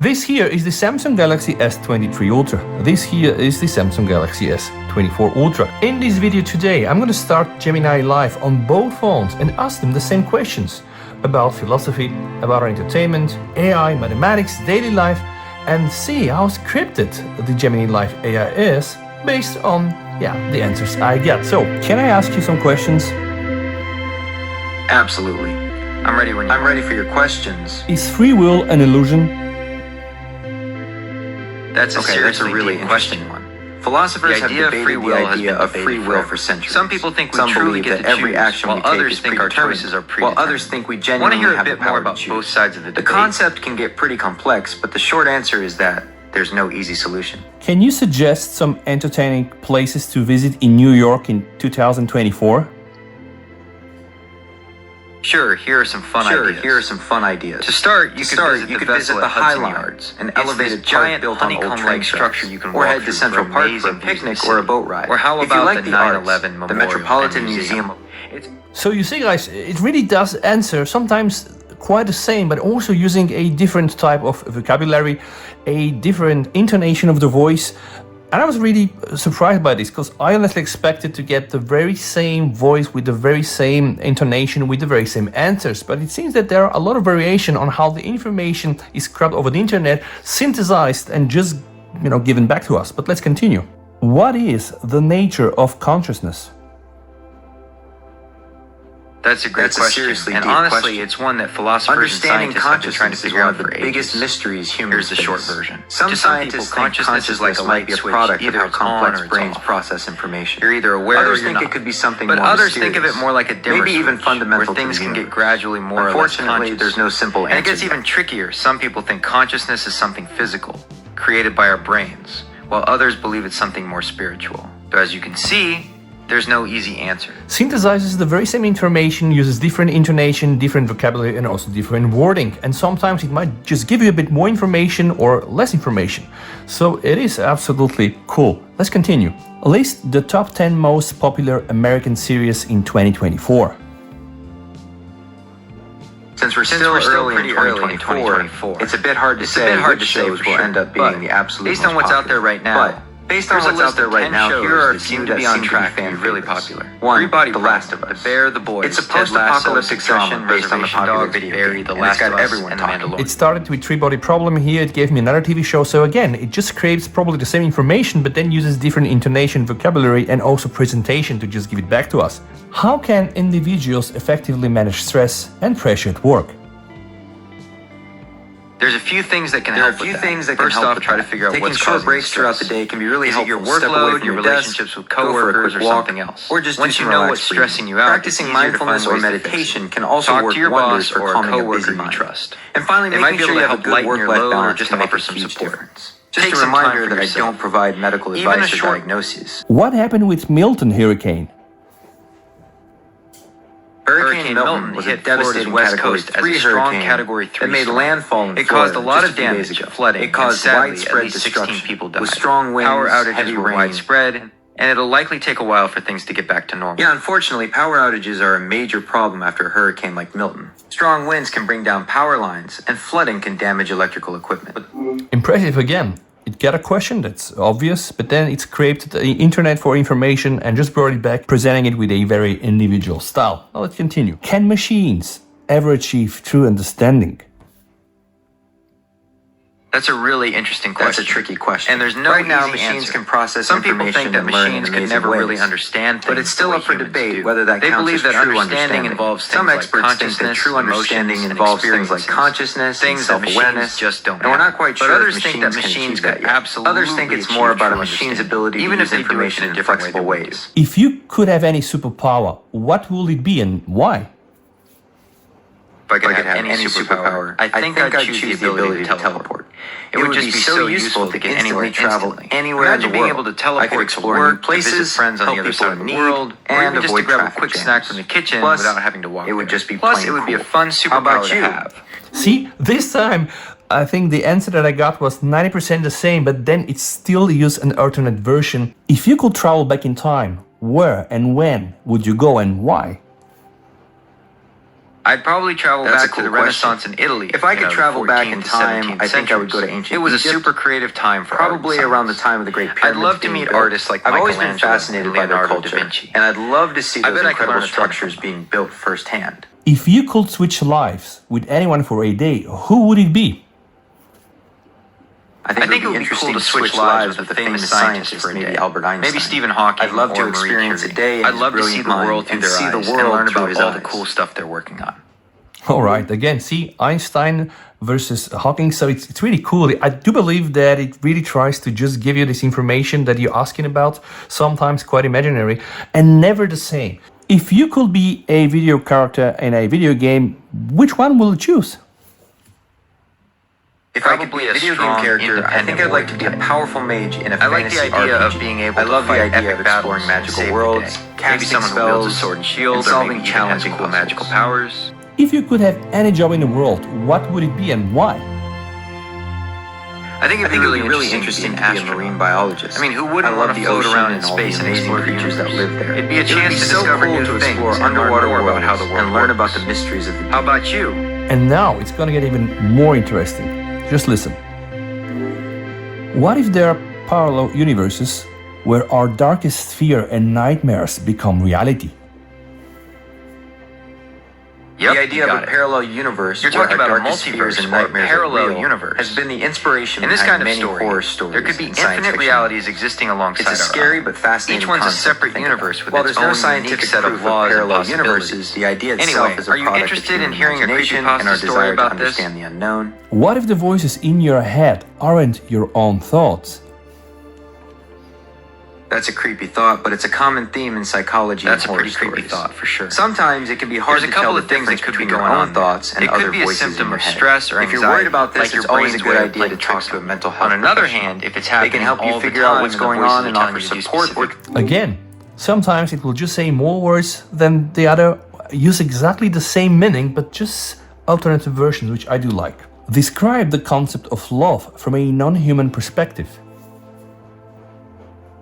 This here is the Samsung Galaxy S23 Ultra. This here is the Samsung Galaxy S24 Ultra. In this video today, I'm going to start Gemini Live on both phones and ask them the same questions about philosophy, about entertainment, AI, mathematics, daily life, and see how scripted the Gemini Live AI is based on, the answers I get. So, can I ask you some questions? Absolutely. I'm ready for your questions. Is free will an illusion? That's a really interesting one. Philosophers have debated the idea of free will for centuries. Some people think we truly get to choose, while others think our choices are predetermined. While others think we genuinely have the power to choose. Want to hear a bit more about both sides of the debate? The concept can get pretty complex, but the short answer is that there's no easy solution. Can you suggest some entertaining places to visit in New York in 2024? Sure, here are some fun ideas. To start, you could visit the High Yards, an elevated giant built on old honeycomb-like train structure tracks. you can Or walk head to through Central for Park for a amazing views picnic of the or a city. boat ride. Or how If you about like the the arts, 9/11 the Memorial Metropolitan and Museum. So you see, guys, it really does answer sometimes quite the same, but also using a different type of vocabulary, a different intonation of the voice. And I was really surprised by this because I honestly expected to get the very same voice with the very same intonation, with the very same answers. But it seems that there are a lot of variation on how the information is grabbed over the internet, synthesized and just, given back to us. But let's continue. What is the nature of consciousness? That's a great question, seriously and deep honestly, question. it's one that philosophers and Understanding scientists have been trying to consciousness is figure one out of the for biggest ages. mysteries humans Here's the short face. version. Some To some scientists people, think consciousness like a might be a light switch. product of Either how it's on complex or it's brains off. process information. You're either aware Others or you're think not. it could be something But more others think of it mysterious. more like a dimmer Maybe even switch, fundamental where things to the can get universe. gradually more or less Unfortunately, conscious. there's no simple answer. And it gets even trickier. Some people think consciousness is something physical, created by our brains, while others believe it's something more spiritual. So as you can see, there's no easy answer. Synthesizes the very same information, uses different intonation, different vocabulary, and also different wording. And sometimes it might just give you a bit more information or less information. So it is absolutely cool. Let's continue. List the top 10 most popular American series in 2024. Since we're still pretty early in 2024, it's a bit hard to say which shows will end up being the absolute based on what's out there right now. But based on what's out there right now, here are a few that seem to be really popular. One, The Last of Us. The Bear, The Boys, It's a Ted Lasso, post-apocalyptic drama Succession, based on the Reservation popular Dogs, video Barry, game, The and it's Last got of Us, everyone and The talking. Mandalorian. It started with Three Body Problem here, it gave me another TV show, so again, it just creates probably the same information, but then uses different intonation, vocabulary, and also presentation to just give it back to us. How can individuals effectively manage stress and pressure at work? There's a few things that can help with that. First off, try to figure out Taking what's short causing breaks stress. throughout the day can be really Is it helpful. your Step away workload, from your your desk, relationships with go for a coworkers, quick or walk, something else? or just Once do you some know relaxed what's breathing. stressing you out, Practicing it's easier to mindfulness find or ways to fix meditation it. can also Talk work to your wonders boss for or a calming a coworker busy you mind. trust. And finally, They might making be sure able you to have a help good lighten your work-life load or balance just can make offer a some huge support. difference. Take Just a some time reminder for that I yourself. don't provide medical Even advice a or short- diagnoses. What happened with Milton Hurricane? Hurricane Milton was a hit Florida's devastating west Category coast as 3 a strong hurricane Category 3 that made storm. landfall in It caused a Florida lot just of a few days damage, ago. flooding, It caused and sadly, widespread at least 16 destruction people died. with strong winds, Power outages heavy were rain. widespread, and it'll likely take a while for things to get back to normal. Yeah, unfortunately, power outages are a major problem after a hurricane like Milton. Strong winds can bring down power lines, and flooding can damage electrical equipment. Impressive again. It got a question that's obvious, but then it's created the internet for information and just brought it back, presenting it with a very individual style. Now let's continue. Can machines ever achieve true understanding? That's a really interesting question. That's a tricky question. And there's no Right now, easy machines answer. can process Some people information think that and learn in machines could amazing never ways. really understand things. But it's still the way up for humans debate do. whether that they counts believe as that true understanding involves things Some like experts think that consciousness, true understanding emotions, and involves things like experiences. consciousness and Things that self-awareness. machines just don't And we're have. not quite But sure others if think that machines machines can could achieve that yet. absolutely Others think it's more achieve about a true machine's understanding, ability to even use if they do it information in a in different way flexible than we do. ways. If you could have any superpower, what will it be and why? If I could have any superpower, I think I'd choose the ability to teleport. It would just be so useful to get anywhere instantly. Anywhere in the Imagine being world. able to I could teleport to explore work, new places, to visit friends on help the other people side of in the need, world, or and even just to avoid grab a traffic quick jams. snack from the kitchen Plus, without having to walk it would there. just be Plus, plain it would be a cool. fun How about superpower to you? have. See, this time I think the answer that I got was 90% the same, but then it still used an alternate version. If you could travel back in time, where and when would you go and why? I'd probably travel That's back a to the cool question. Renaissance in Italy. If I could the travel back in 14th to time, 17th I think I would go to centuries. ancient It was a Egypt, super creative time for art and probably science. around the time of the Great I'd Pyramids. love to being meet built. artists like I've always been Michelangelo fascinated and by their Leonardo da culture, Vinci. and I'd love to see I those bet I could incredible learn a ton from structures them. being built firsthand. If you could switch lives with anyone for a day, who would it be? I think it would be interesting to switch lives with a famous scientist for a day. Albert Einstein. Maybe Stephen Hawking. I'd love to or Marie experience Curie. a day in I'd his love to see brilliant the world mind through and their see the eyes world and learn through about his all the eyes. cool stuff they're working on. All right, again, see, Einstein versus Hawking. So it's really cool. I do believe that it really tries to just give you this information that you're asking about, sometimes quite imaginary, and never the same. If you could be a video character in a video game, which one will you choose? If I could be a video game character, I think I'd like to be a powerful mage in a I like the fantasy idea RPG. of being able I to love the fight idea epic of battles exploring and magical save the worlds, day. Maybe casting someone who wields a spells, sword and shield, and or solving maybe even has challenging cool puzzles. magical powers. If you could have any job in the world, what would it be and why? I think it'd be it would really be interesting to to be a marine biologist. I mean, who wouldn't I want love to the float ocean around in and all the space and amazing explore creatures that live there. It'd be a It would chance be to so discover cool new to things explore and learn underwater more about worlds how the world and learn works. about the mysteries of the How about you? And now it's gonna get even more interesting. Just listen. What if there are parallel universes where our darkest fear and nightmares become reality? Yep, the idea you of got a it. parallel universe You're where talking our about a darkest fears multiverse and or a nightmares parallel are real universe. has been the inspiration In this behind kind of many story, horror stories there could be and science infinite fiction. realities existing alongside It's a our scary own. but fascinating Each one's a concept to separate think universe about. with While its there's no own scientific unique set of proof laws and parallel possibilities. universes, the idea Anyway, itself is a are you product interested of in human hearing a imagination creepypasta and our story desire to about this? understand the unknown. What if the voices in your head aren't your own thoughts? That's a creepy thought, but it's a common theme in psychology That's and a horror pretty creepy stories. thought, for sure. Sometimes it can be hard There's a to tell couple the of things that difference could be between your going own on. thoughts and It could other be a voices symptom in your of head. stress or If you're worried anxiety, about this, like your it's always a brain's good way of idea to playing talk tricks to a on you. mental health On another professional. hand, if it's They happening can help you all the figure out time what's and the going voices on are and telling offer you to do support or specific Again, sometimes it will just say more words than the other, use exactly the same meaning, but just alternative versions, which I do like. Describe the concept of love from a non-human perspective.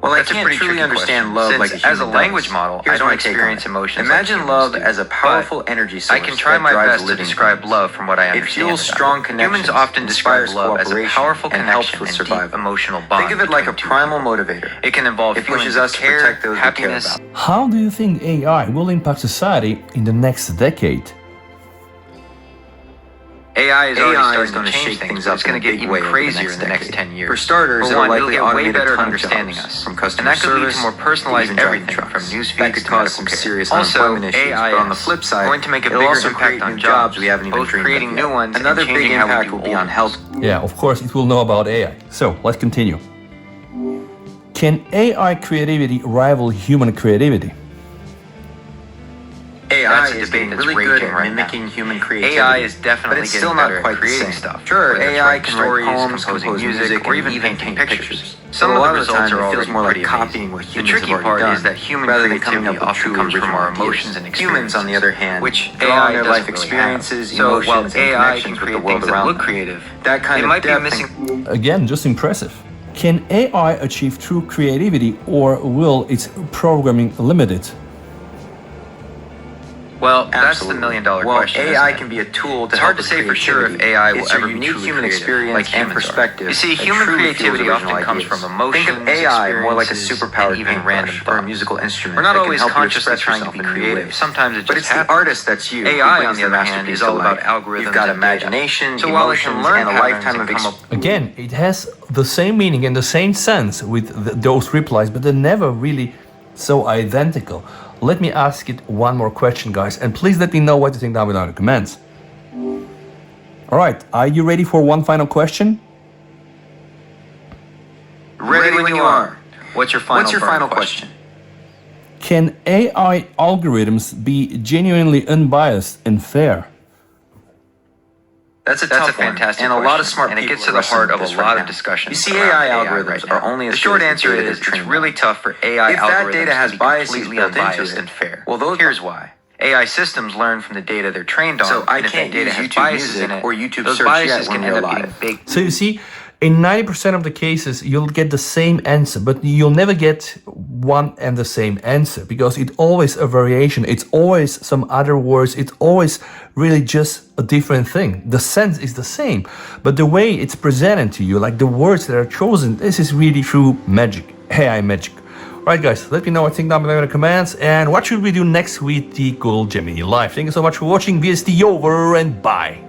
Well, That's a I can't pretty truly tricky understand question. love Since like a human as a does. language model, Here's I don't my take on experience it. emotions Imagine like love humans do. as a powerful But energy source I can try that my drives best to living describe things. love from what I It understand. fuels about strong it. connections, Humans often describe inspires love as a cooperation, powerful and helps connection with and deep survival. emotional bond. Think of it like a between two primal people. motivator. It can involve It pushes feelings of us to care, protect those we care happiness. about. How do you think AI will impact society in the next decade? AI is already AI is starting going to to change shake things things but up it's going in to a get big even way over the crazier next in the next decade. 10 years. For starters, For it'll one, likely it'll get way automate a better at ton of understanding jobs, us. from customer And that could lead service to more personalized even driving everything, trucks. from news That feeds could to cause medical some care. serious Also, unemployment issues, AI but on the is flip side, going to make a it'll bigger also impact create on new jobs jobs, we haven't even both dreamed creating of new yet. ones and Another big changing how we impact do will be old on ones. health. Yeah, of course, it will know about AI. So let's continue. Can AI creativity rival human creativity? AI That's a is debate getting that's really good raging at right mimicking now. human creativity. AI is definitely but it's getting still not better at quite the creating same. stuff. Sure, Whether it's AI writing can stories, write poems, composing compose music, or even painting painting pictures. But Some a of lot the of the results time, are it feels already more like pretty copying amazing. what The humans tricky have already part done, is that human rather than coming creativity up with often truly comes from original our ideas. emotions and Humans, on the other hand, which draw on AI their doesn't life really experiences, have. So while emotions, and AI can connections with create the world things that around look them. creative, That kind it of might be depth missing. Again, just impressive. Can AI achieve true creativity, or will its programming limit it? Well, that's the Absolutely. million-dollar well, question. AI isn't it? can be a tool to It's help hard to with say for sure if creativity. AI will It's your ever be unique truly human creative, experience like and humans are. perspective. You see, that human truly creativity fuels often original comes ideas. from emotions, Think of AI more like a experiences, superpowered and even paintbrush random or a thought. musical instrument. We're not that can always help you consciously express trying to yourself be in new creative. ways. Sometimes it But just it's the happens. artist that's you. who AI, brings on the the other hand, masterpiece is all to about life. algorithms You've got and data. imagination, So while it can emotions, learn and a patterns lifetime and of come experience. up Again, it has the same meaning and the same sense with those replies, but they're never really so identical. Let me ask it one more question, guys, and please let me know what you think down below in the comments. All right, are you ready for one final question? Ready when you are. What's your final question? Can AI algorithms be genuinely unbiased and fair? That's a That's a tough one, fantastic and a lot of question, smart and it people gets to are the heart wrestling of with a this lot right of now. discussions. You see, around AI algorithms right are now. only as The short good as answer the data is they're it's trained really on. tough for AI If that algorithms data has to be biases completely built into unbiased it, and fair. well, those- Here's why. AI systems learn from the data they're trained on. So I and if can't that data use has YouTube biases Music in it, or YouTube those Search biases yet when can we're end up getting live. baked. So you see, in 90% of the cases, you'll get the same answer, but you'll never get one and the same answer, because it's always a variation, it's always some other words, it's always really just a different thing. The sense is the same, but the way it's presented to you, like the words that are chosen, this is really true magic, AI magic. Alright guys, let me know what you think down below in the comments, and what should we do next with the Google Gemini Live. Thank you so much for watching, VST over and bye.